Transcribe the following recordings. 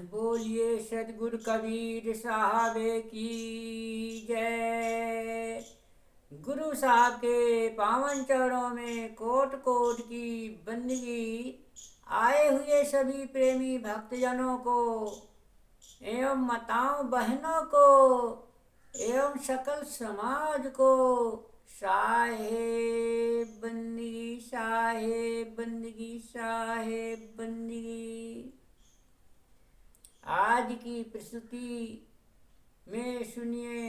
बोलिए सदगुरु कबीर साहब की जय। गुरु साहब के पावन चरणों में कोट कोट की बंदगी। आए हुए सभी प्रेमी भक्तजनों को एवं माताओं बहनों को एवं सकल समाज को साहेब बंदगी, साहेब बंदगी, साहेब बंदगी। आज की प्रस्तुति में सुनिए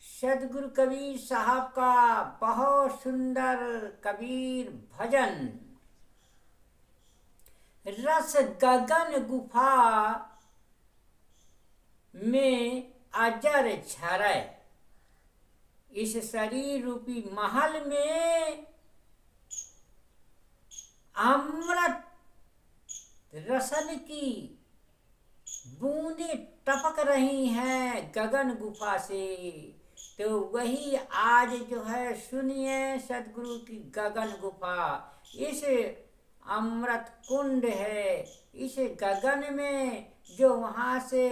सदगुरु कबीर साहब का बहुत सुंदर कबीर भजन। रस गगन गुफा में अजर झरै, इस शरीर रूपी महल में अमृत रसन की बूंदें टपक रही हैं गगन गुफा से। तो वही आज जो है सुनिए सदगुरु की गगन गुफा। इस अमृत कुंड है, इस गगन में जो वहाँ से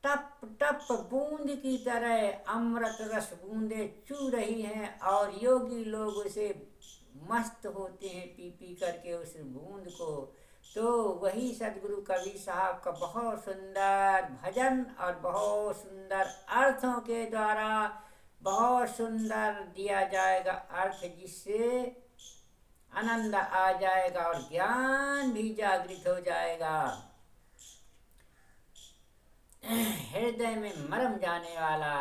टप टप बूंद की तरह अमृत रस बूंदे चू रही हैं और योगी लोग उसे मस्त होते हैं पी पी करके उस बूंद को। तो वही सदगुरु कबीर साहब का बहुत सुंदर भजन और बहुत सुंदर अर्थों के द्वारा बहुत सुंदर दिया जाएगा अर्थ, जिससे आनंद आ जाएगा और ज्ञान भी जागृत हो जाएगा। हृदय में मरम जाने वाला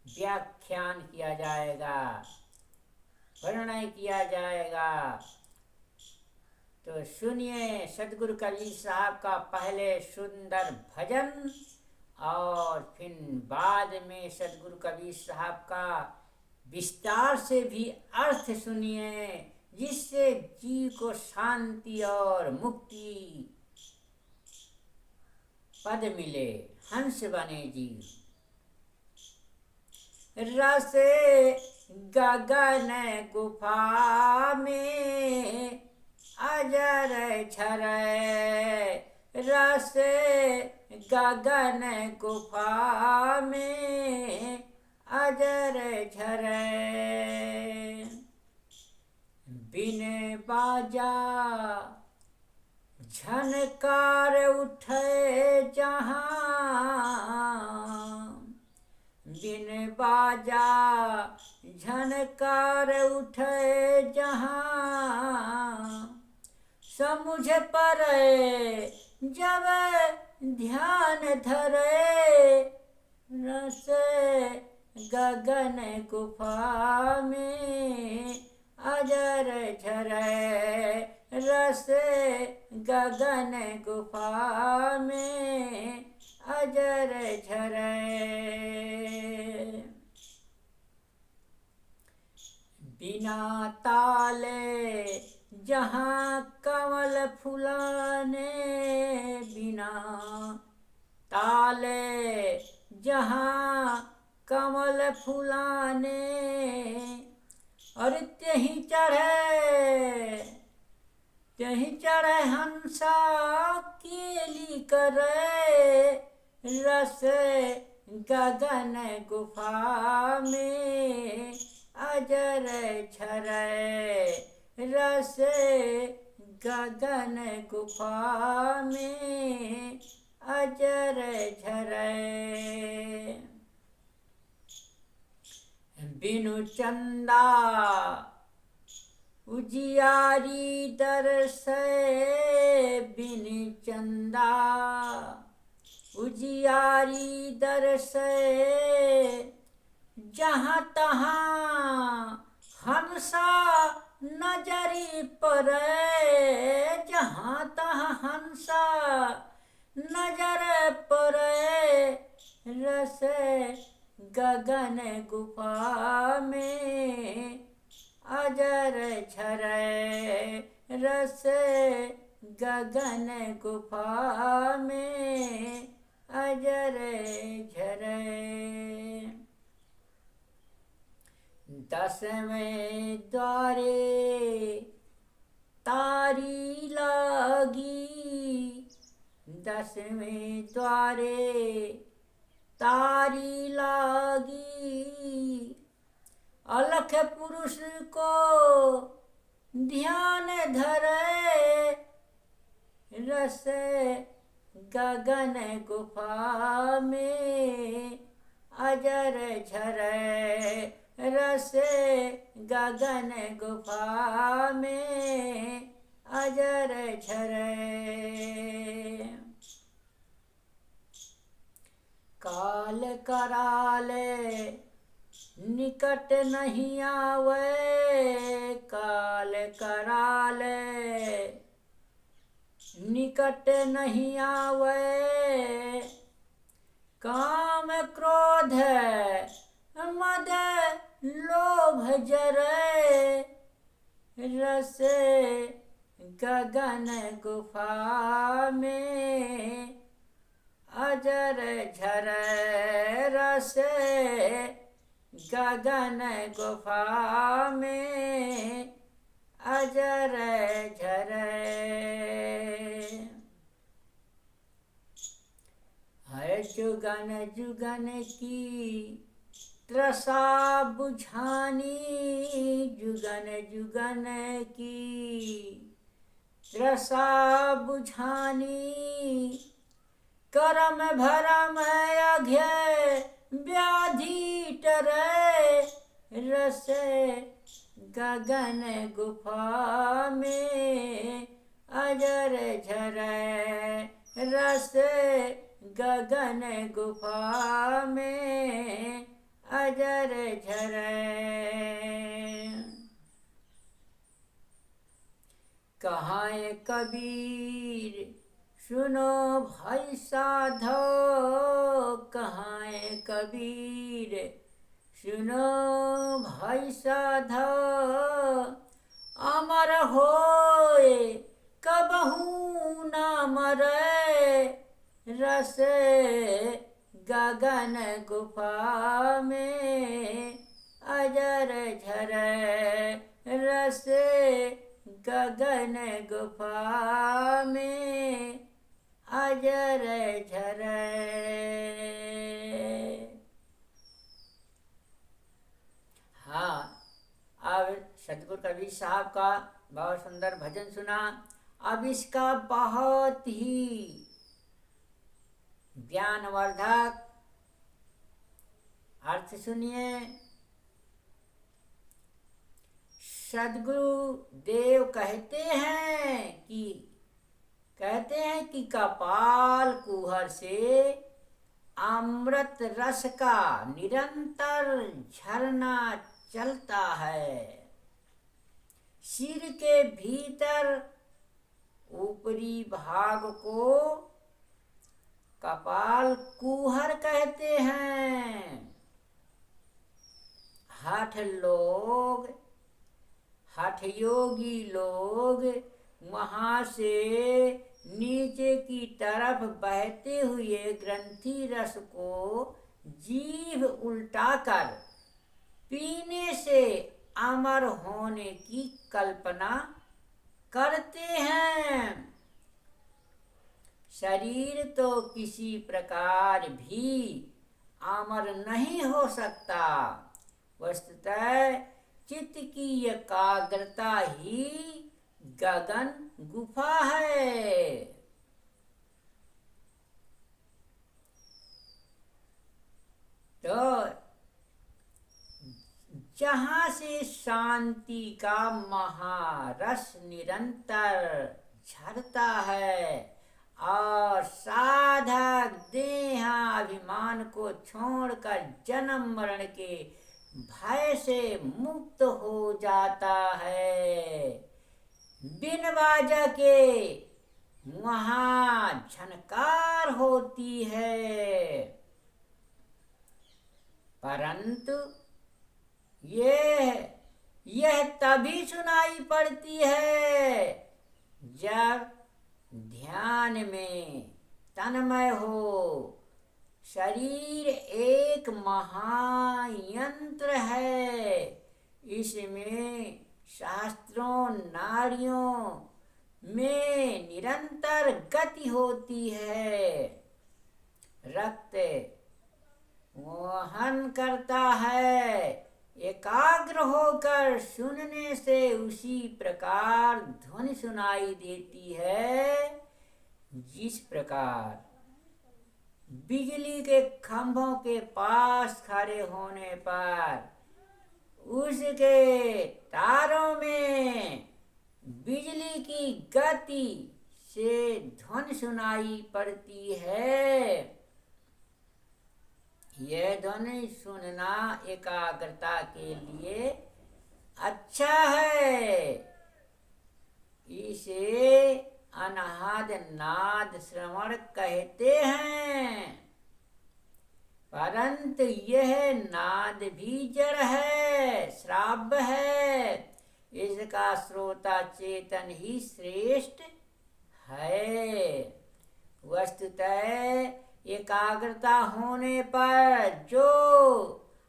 व्याख्यान किया जाएगा, वर्णन किया जाएगा। तो सुनिए सदगुरु कबीर साहब का पहले सुंदर भजन और फिर बाद में सदगुरु कबीर साहब का विस्तार से भी अर्थ सुनिए, जिससे जीव को शांति और मुक्ति पद मिले, हंस बने जीव। रस गगन गुफा में अजर झरै, रस गगन गुफा में अजर झरै। बिन बाजा झनकार उठे जहाँ, बिन बाजा झनकार उठे जहाँ, समुझ परै जब ध्यान धरे, रस गगन गुफा में अजर झरै, रस गगन गुफा में अजर झरै। बिना ताले जहाँ कमल फुलाने, बिना ताले जहाँ कमल फुलाने, और त्यहीं चढ़े हंसा केली करे, रस गगन गुफा में अजर झरै, रस गगन गुफा में अजर झरै। बिनु चंदा उजियारी दरसै, बिनु चंदा उजियारी दरसै, जहाँ तहाँ हंसा नजरी परै, जहाँ तहाँ हंसा नजर परै, रस गगन गुफा में अजर झरै, रस गगन गुफा में अजर झरै। 10वें द्वारे तारी लागी, 10वें द्वारे तारी लागी। अलख पुरुष को ध्यान धरे, रस गगन गुफा में अजर झरे। रस गगन गुफा में अजर झरे। काल कराल निकट नहीं आवे, काल कराल निकट नहीं आवे। काम क्रोध मद लोभ जरे, रस गगन गुफा में अजर झरे। रस गगन गुफा में अजर झरे। हर जुगन जुगन की त्रसा बुझानी, जुगन जुगन की त्रसा बुझानी। करम भरम अघ्य व्याधि टरे, रस गगन गुफा में अजर झरे। रस गगन गुफा में अजर झरे। कहाँ कबीर सुनो भाई साधो, कहाँ कबीर सुनो भाई साधो। अमर होए कबहू न मरे, रस गगन गुफा में अजर झरे। रस गगन गुफा में अजर झरे। हाँ, अब सतगुरु कबीर साहब का बहुत सुंदर भजन सुना। अब इसका बहुत ही ज्ञानवर्धक अर्थ सुनिए। सदगुरु देव कहते हैं कि कपाल कुहर से अमृत रस का निरंतर झरना चलता है। सिर के भीतर ऊपरी भाग को कपाल कुहर कहते हैं। हठ योगी लोग वहाँ से नीचे की तरफ बहते हुए ग्रंथि रस को जीभ उल्टाकर पीने से अमर होने की कल्पना करते हैं। शरीर तो किसी प्रकार भी अमर नहीं हो सकता। वस्तुतः चित्त की एकाग्रता ही गगन गुफा है। तो जहाँ से शांति का महारस निरंतर झरता है और साधक देहाभिमान को छोड़कर जन्म मरण के भय से मुक्त हो जाता है। बिन बाजा के वहाँ झनकार होती है, परंतु यह तभी सुनाई पड़ती है जब ध्यान में तन्मय हो। शरीर एक महायंत्र है। इसमें शास्त्रों नाड़ियों में निरंतर गति होती है। रक्त मोहन करता है, एकाग्र होकर सुनने से उसी प्रकार ध्वनि सुनाई देती है जिस प्रकार बिजली के खंभों के पास खड़े होने पर उसके तारों में बिजली की गति से ध्वनि सुनाई पड़ती है। यह ध्वनि सुनना एकाग्रता के लिए अच्छा है। इसे अनाहद नाद श्रवण कहते हैं, परंतु यह नाद भी जड़ है, श्राव्य है। इसका श्रोता चेतन ही श्रेष्ठ है। वस्तुतः एकाग्रता होने पर जो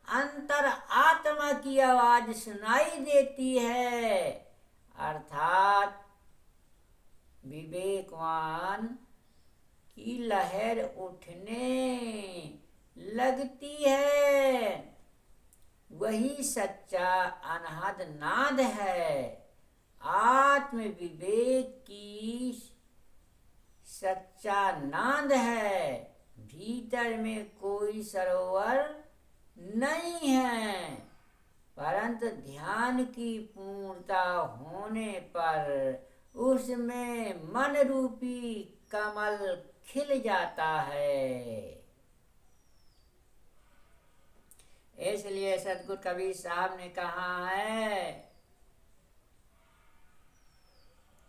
अंतर आत्मा की आवाज सुनाई देती है, अर्थात विवेकवान की लहर उठने लगती है, वही सच्चा अनहद नाद है। आत्म विवेक की सच्चा नाद है। भीतर में कोई सरोवर नहीं है, परंतु ध्यान की पूर्णता होने पर उसमें मन रूपी कमल खिल जाता है। इसलिए सदगुरु कबीर साहब ने कहा है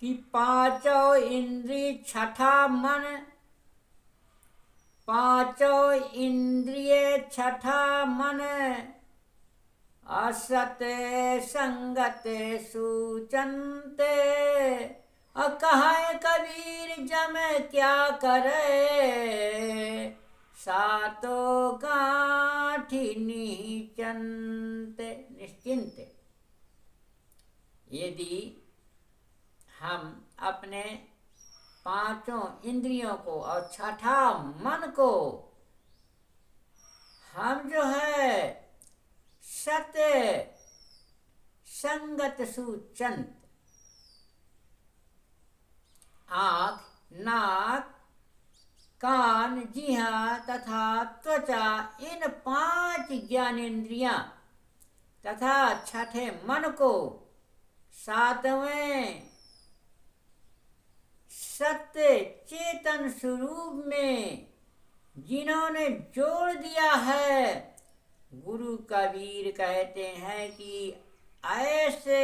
कि पांचों इंद्रिय छठा मन, पांचों इंद्रिय छठा मन, असत संगत सूचनते। और कहे कबीर जम क्या करे, सातो गांठी निश्चिंत। यदि हम अपने पांचों इंद्रियों को और छठा मन को हम जो है सत्य संगत सूचंत, आँख, नाक, कान, जिह्वा तथा त्वचा, इन 5 ज्ञानेंद्रियां तथा छठे मन को 7वें सत्य चेतन स्वरूप में जिन्होंने जोड़ दिया है, गुरु कबीर कहते हैं कि ऐसे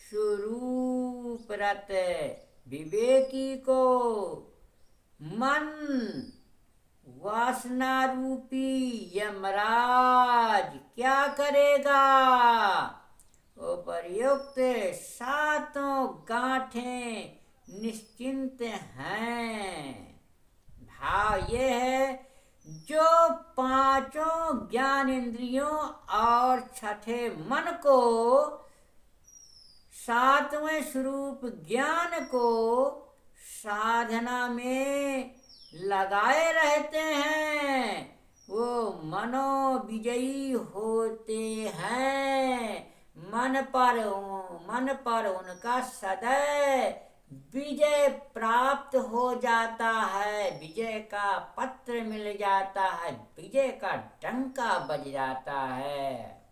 स्वरूपरत विवेकी को मन वासना रूपी यमराज क्या करेगा। उपर्युक्त 7 गांठें निश्चिंत हैं। भाव ये है, जो 5 ज्ञान इंद्रियों और छठे मन को 7वें स्वरूप ज्ञान को साधना में लगाए रहते हैं, वो मनोविजयी होते हैं। मन पर उनका सदैव विजय प्राप्त हो जाता है, विजय का पत्र मिल जाता है, विजय का डंका बज जाता है।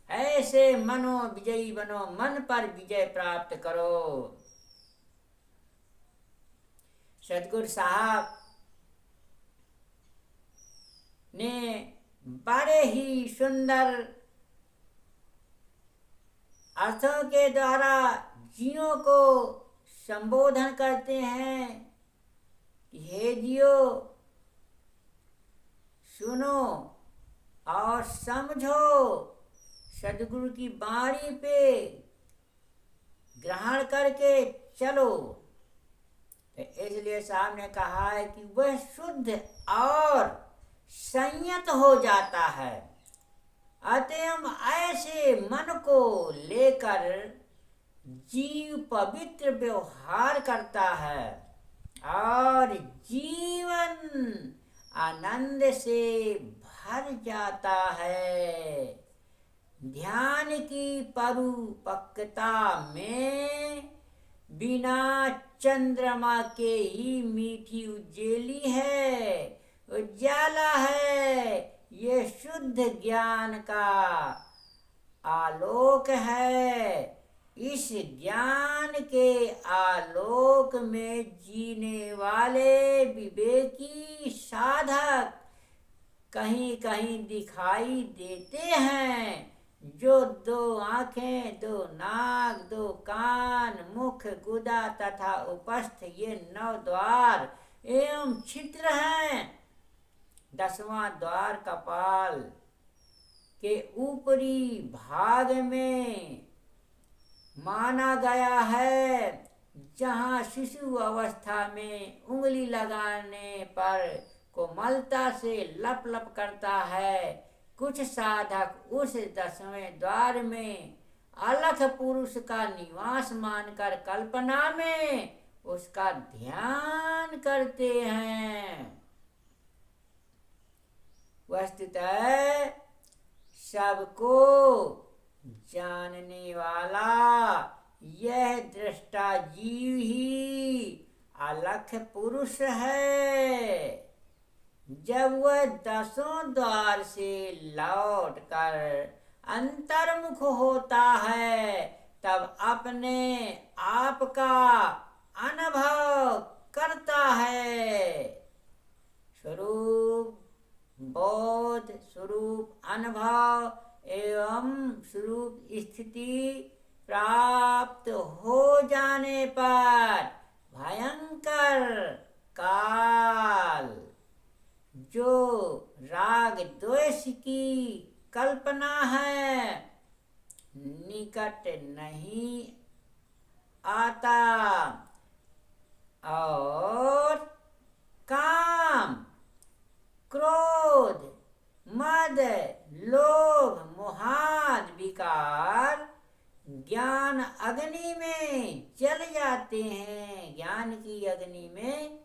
ऐसे मनो विजयी बनो, मन पर विजय प्राप्त करो। सदगुरु साहब ने बड़े ही सुंदर अर्थों के द्वारा जीवों को संबोधन करते हैं कि हे जियो, सुनो और समझो, सदगुरु की बाणी पे ग्रहण करके चलो। तो इसलिए साहब ने कहा है कि वह शुद्ध और संयत हो जाता है। अतएव ऐसे मन को लेकर जीव पवित्र व्यवहार करता है और जीवन आनंद से भर जाता है। ध्यान की परिपक्वता में बिना चंद्रमा के ही मीठी उज्ज्वली है, उजाला है। ये शुद्ध ज्ञान का आलोक है। इस ज्ञान के आलोक में जीने वाले विवेकी साधक कहीं कहीं दिखाई देते हैं, जो दो आंखें, दो नाक, दो कान, मुख, गुदा तथा उपस्थ ये 9 द्वार एवं छिद्र हैं। 10वां द्वार कपाल के ऊपरी भाग में माना गया है, जहाँ शिशु अवस्था में उंगली लगाने पर कोमलता से लप लप करता है। कुछ साधक उस 10वें द्वार में अलख पुरुष का निवास मानकर कल्पना में उसका ध्यान करते हैं। वस्तुतः सबको जानने वाला यह दृष्टा जीव ही अलख पुरुष है। जब वह 10 द्वार से लौटकर अंतर्मुख होता है, तब अपने आप का अनुभव करता है। स्वरूप बोध, स्वरूप अनुभव एवं स्वरूप स्थिति प्राप्त हो जाने पर भयंकर काल, जो राग द्वेष की कल्पना है, निकट नहीं आता और काम, क्रोध, मद, लोभ, मोहाद विकार ज्ञान अग्नि में जल जाते हैं। ज्ञान की अग्नि में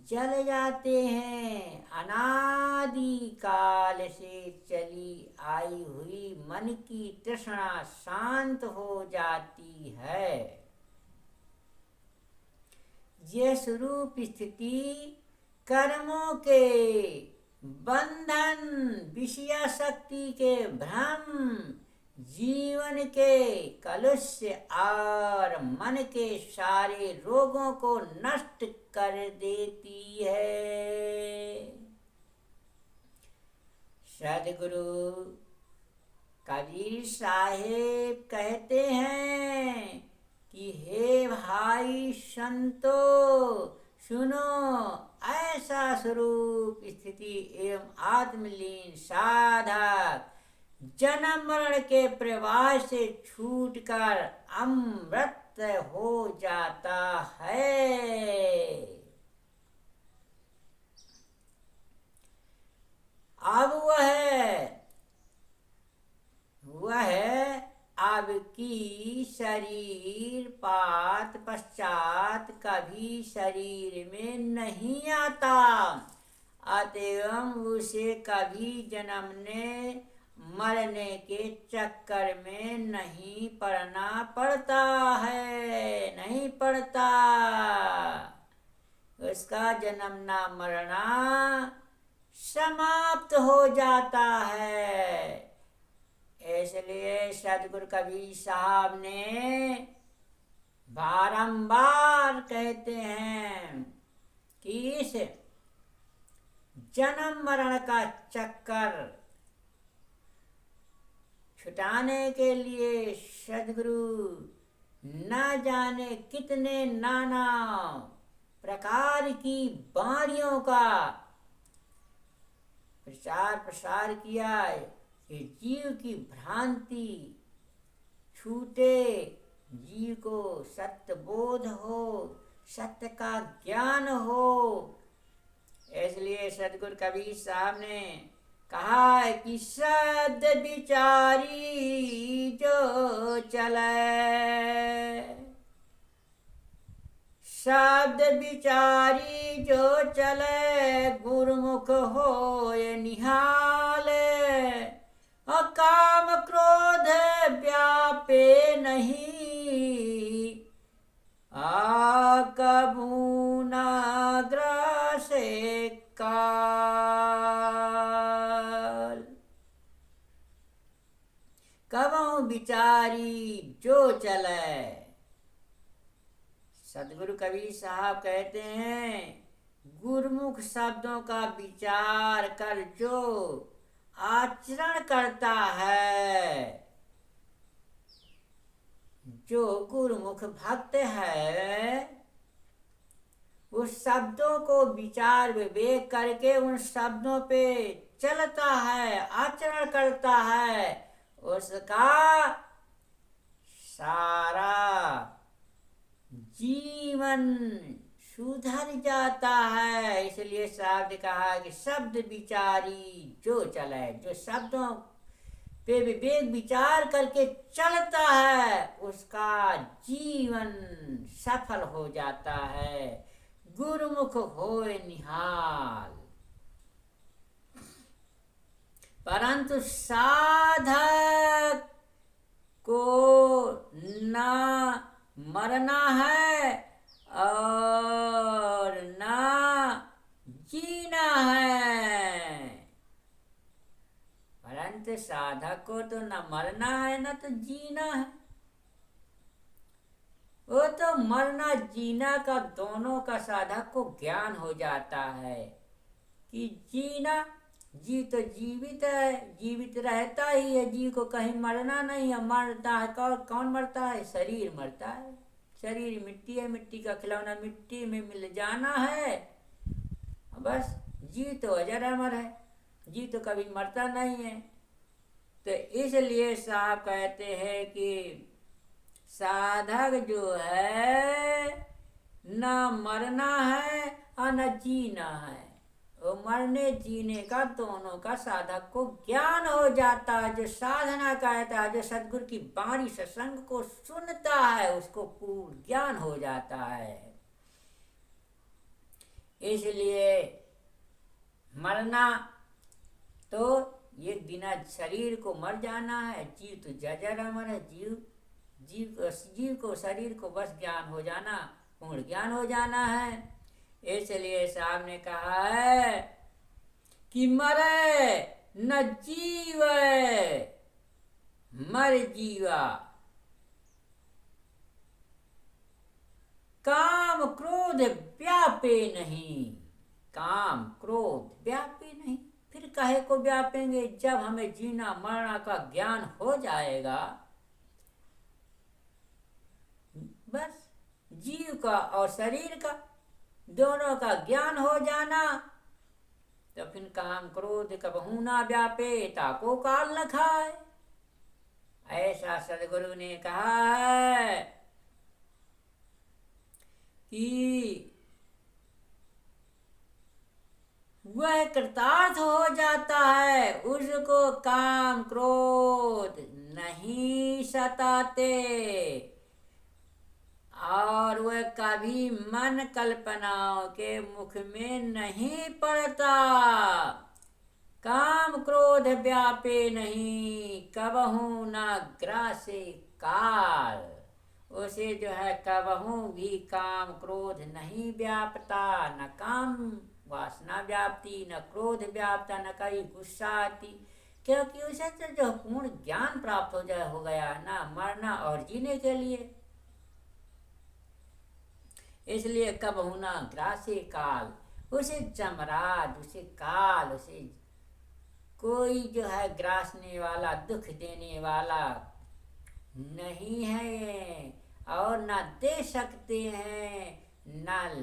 जल जाते हैं। अनादि काल से चली आई हुई मन की तृष्णा शांत हो जाती है। ये स्वरूप स्थिति कर्मों के बंधन, विषयासक्ति के भ्रम, जीवन के कलुष्य और मन के सारे रोगों को नष्ट कर देती है। सदगुरु कबीर साहेब कहते हैं कि हे भाई संतो सुनो, ऐसा स्वरूप स्थिति एवं आत्मलीन साधक जन्म मरण के प्रवाह से छूटकर अमृत हो जाता है। अब वह आपकी शरीर पात पश्चात कभी शरीर में नहीं आता, अतएव उसे कभी जन्मने मरने के चक्कर में नहीं पड़ना पड़ता है, नहीं पड़ता। उसका जन्मना मरना समाप्त हो जाता है। इसलिए सदगुरु कबीर साहब ने बारंबार कहते हैं कि इस जन्म मरण का चक्कर छुटाने के लिए सदगुरु न जाने कितने नाना प्रकार की बाणियों का प्रचार प्रसार किया है कि जीव की भ्रांति छूटे, जीव को सत्य बोध हो, सत्य का ज्ञान हो। इसलिए सदगुरु कबीर साहब ने कहा है कि शब्द विचारी जो चले, शब्द विचारी जो चले, गुरुमुख होए निहाल। और काम क्रोध व्यापे नहीं, कबू न ग्रासे काल। कबहु विचारी जो चले। सदगुरु कबीर साहब कहते हैं, गुरुमुख शब्दों का विचार कर जो आचरण करता है, जो गुरुमुख भक्त है, उस शब्दों को विचार विवेक करके उन शब्दों पे चलता है, आचरण करता है, उसका सारा जीवन सुधर जाता है। इसलिए साहब ने कहा कि शब्द विचारी जो चले, जो शब्दों पे विवेक विचार करके चलता है, उसका जीवन सफल हो जाता है। गुरुमुख होए निहाल। परंतु साधक को ना मरना है और ना जीना है। परंतु साधक को तो न मरना है न तो जीना है। वो तो मरना जीना का दोनों का साधक को ज्ञान हो जाता है कि जीना, जी तो जीवित है, जीवित रहता ही है, जी को कहीं मरना नहीं है। मरता है कौन मरता है? शरीर मरता है। शरीर मिट्टी है, मिट्टी का खिलौना, मिट्टी में मिल जाना है बस। जी तो अजर अमर है, जी तो कभी मरता नहीं है। तो इसलिए साहब कहते हैं कि साधक जो है न मरना है और न जीना है। वो मरने जीने का दोनों का साधक को ज्ञान हो जाता है। जो साधना करता है, जो सदगुरु की बाणी सत्संग को सुनता है, उसको पूर्ण ज्ञान हो जाता है। इसलिए मरना तो ये बिना शरीर को मर जाना है। जीव तो जजर अमर है। जीव को शरीर को बस ज्ञान हो जाना, पूर्ण ज्ञान हो जाना है। इसलिए साहब ने कहा है कि मरे न जीवे मर जीवा, काम क्रोध व्यापे नहीं। काम क्रोध व्यापे नहीं। फिर काहे को व्यापेंगे? जब हमें जीना मरना का ज्ञान हो जाएगा, बस जीव का और शरीर का दोनों का ज्ञान हो जाना, तो फिर काम क्रोध कबहू ना व्यापे, ताको काल न खाए। ऐसा सदगुरु ने कहा है कि वह कृतार्थ हो जाता है, उसको काम क्रोध नहीं सताते और वह कभी मन कल्पनाओं के मुख में नहीं पड़ता। काम क्रोध व्यापे नहीं, कबहू न ग्रासे काल। उसे जो है कबहू भी काम क्रोध नहीं व्यापता, न काम वासना व्याप्ति, न क्रोध व्यापता, न कभी गुस्सा आती, क्योंकि उसे तो जो पूर्ण ज्ञान प्राप्त हो गया ना मरना और जीने के लिए। इसलिए कबहू ना ग्रासे काल, उसे जमराज, उसे काल, उसे कोई जो है ग्रासने वाला, दुख देने वाला नहीं है और ना दे सकते हैं, ना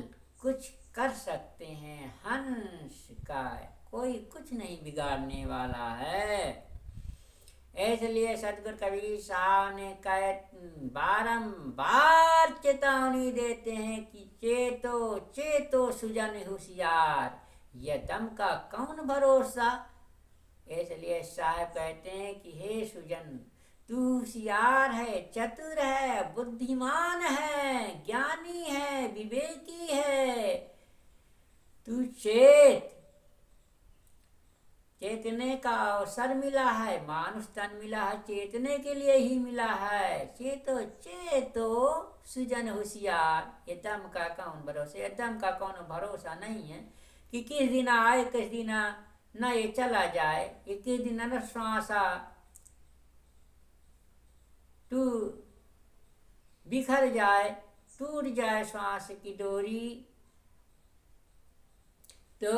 कुछ कर सकते हैं। हंस का कोई कुछ नहीं बिगाड़ने वाला है। इसलिए सदगुरु कबीर साहब ने बारंबार चेतावनी देते हैं कि चेतो चेतो सुजन होशियार, यह दम का कौन भरोसा। इसलिए साहब कहते हैं कि हे सुजन, तू होशियार है, चतुर है, बुद्धिमान है, ज्ञानी है, विवेकी है। तू चेतने का अवसर मिला है, मानुष तन मिला है, चेतने के लिए ही मिला है। चेतो सुजन होशियार। ये दम का कौन भरोसा, ये दम का कौन भरोसा नहीं है कि किस दिन आए किस दिन न ये चला जाए, ये किस दिन न श्वासा टू बिखर जाए, टूट जाए श्वास की डोरी। तो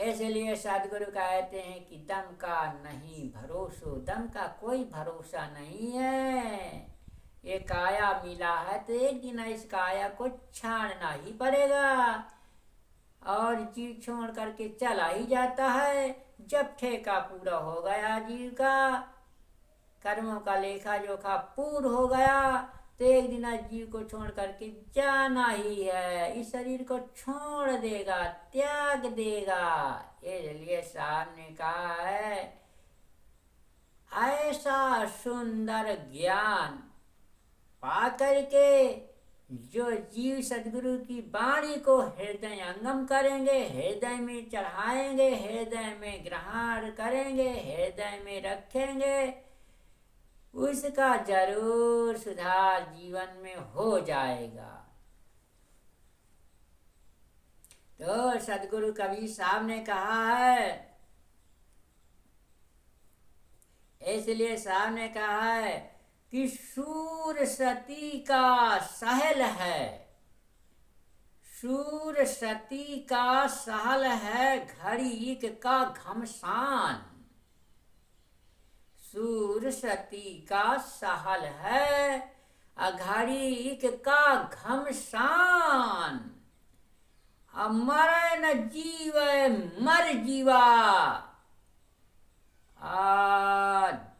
इसलिए सदगुरु कहते हैं कि दम का नहीं भरोसो, दम का कोई भरोसा नहीं है। ये काया मिला है तो एक दिन इस काया को छाड़ना ही पड़ेगा, और जीव छोड़ करके चला ही जाता है। जब ठेका पूरा हो गया जीव का, कर्मों का लेखा जोखा पूर्ण हो गया, तो एक दिन जीव को छोड़ करके जाना ही है। इस शरीर को छोड़ देगा, त्याग देगा। इसलिए साहब ने कहा है, ऐसा सुंदर ज्ञान पा करके जो जीव सदगुरु की वाणी को हृदय अंगम करेंगे, हृदय में चढ़ाएंगे, हृदय में ग्रहण करेंगे, हृदय में रखेंगे, उसका जरूर सुधार जीवन में हो जाएगा। तो सदगुरु कबीर साहब ने कहा है, इसलिए साहब ने कहा है कि सूर सती का सहल है, सूर सती का सहल है, घड़ीक का घमसान। सूर सती का सहल है, घड़ीक का घमसान। मर न जीव मर जीवा,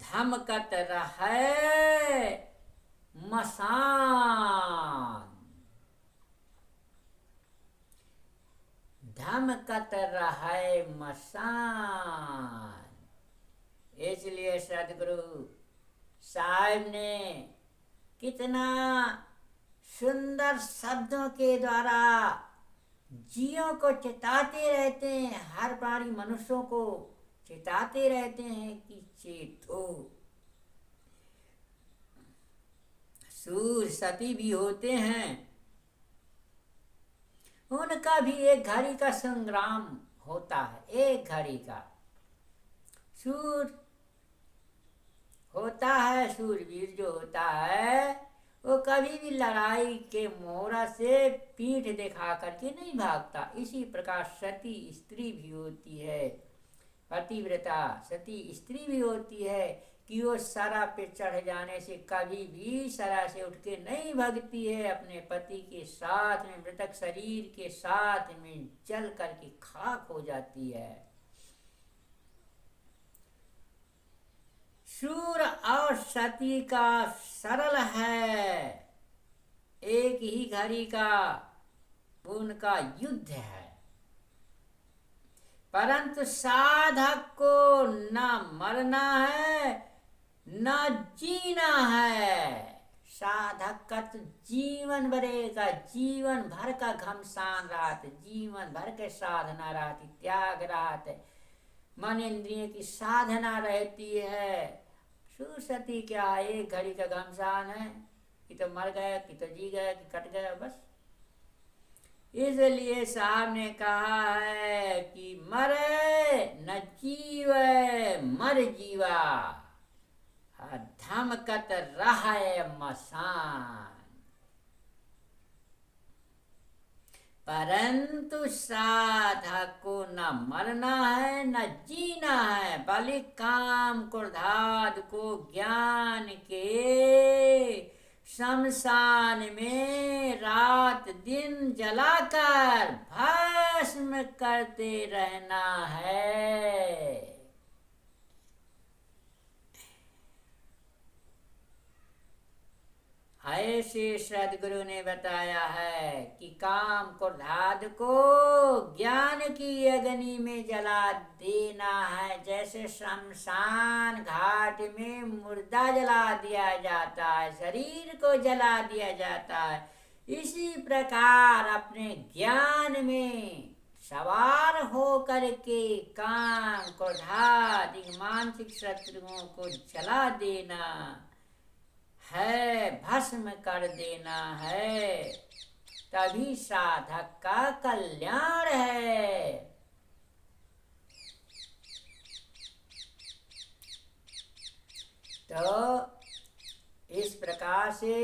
धमकत रहे मसान, धमकत रहे मसान। इसलिए सदगुरु साहब ने कितना सुंदर शब्दों के द्वारा जीवों को चेताते रहते हैं, हर प्राणी मनुष्यों को चेताते रहते हैं कि चेतो। सूर सती भी होते हैं, उनका भी एक घड़ी का संग्राम होता है, एक घड़ी का। सूर होता है, सूरवीर जो होता है वो कभी भी लड़ाई के मोहरा से पीठ दिखा करके नहीं भागता। इसी प्रकार सती स्त्री भी होती है, पतिव्रता सती स्त्री भी होती है कि वो सरा पे चढ़ जाने से कभी भी सरा से उठ के नहीं भागती है, अपने पति के साथ में, मृतक शरीर के साथ में जल करके खाक हो जाती है। सूर और सती का सरल है, एक ही घड़ी का उनका युद्ध है, परंतु साधक को न मरना है न जीना है। साधक का तो जीवन भरेगा, जीवन भर का घमसान रहते, जीवन भर के साधना रहती, त्याग रहते, मन इंद्रिय की साधना रहती है। सूर सती क्या, एक घड़ी का घमसान है कि तो मर गया, कि तो जी गया, कि कट गया, बस। इसलिए साहब ने कहा है कि मरे न जीवे मर जीवा, धमकत रहे मसान। परंतु साधक को न मरना है न जीना है, बल्कि काम क्रोधादि को ज्ञान के शमशान में रात दिन जलाकर भस्म करते रहना है। ऐसे सदगुरु ने बताया है कि काम क्रोधाद को ज्ञान की अग्नि में जला देना है। जैसे शमशान घाट में मुर्दा जला दिया जाता है, शरीर को जला दिया जाता है, इसी प्रकार अपने ज्ञान में सवार हो करके काम क्रोधादि मानसिक शत्रुओं को जला देना है, भस्म कर देना है, तभी साधक का कल्याण है। तो इस प्रकार से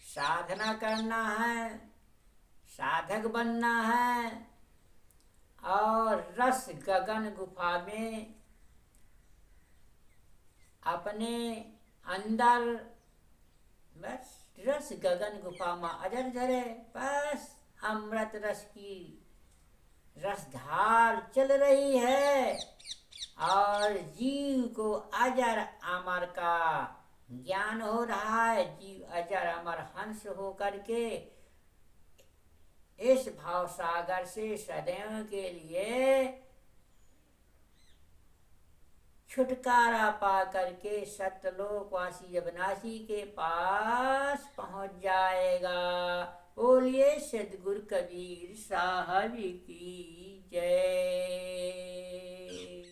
साधना करना है, साधक बनना है और रस गगन गुफा में अपने अंदर बस रस गगन गुफा में अजर झरे, बस अमृत रस की रसधार चल रही है और जीव को अजर अमर का ज्ञान हो रहा है। जीव अजर अमर हंस हो करके इस भाव सागर से सदैव के लिए छुटकारा पा करके सत्यलोकवासी अविनाशी के पास पहुंच जाएगा। बोलिए सद्गुरु कबीर साहब की जय।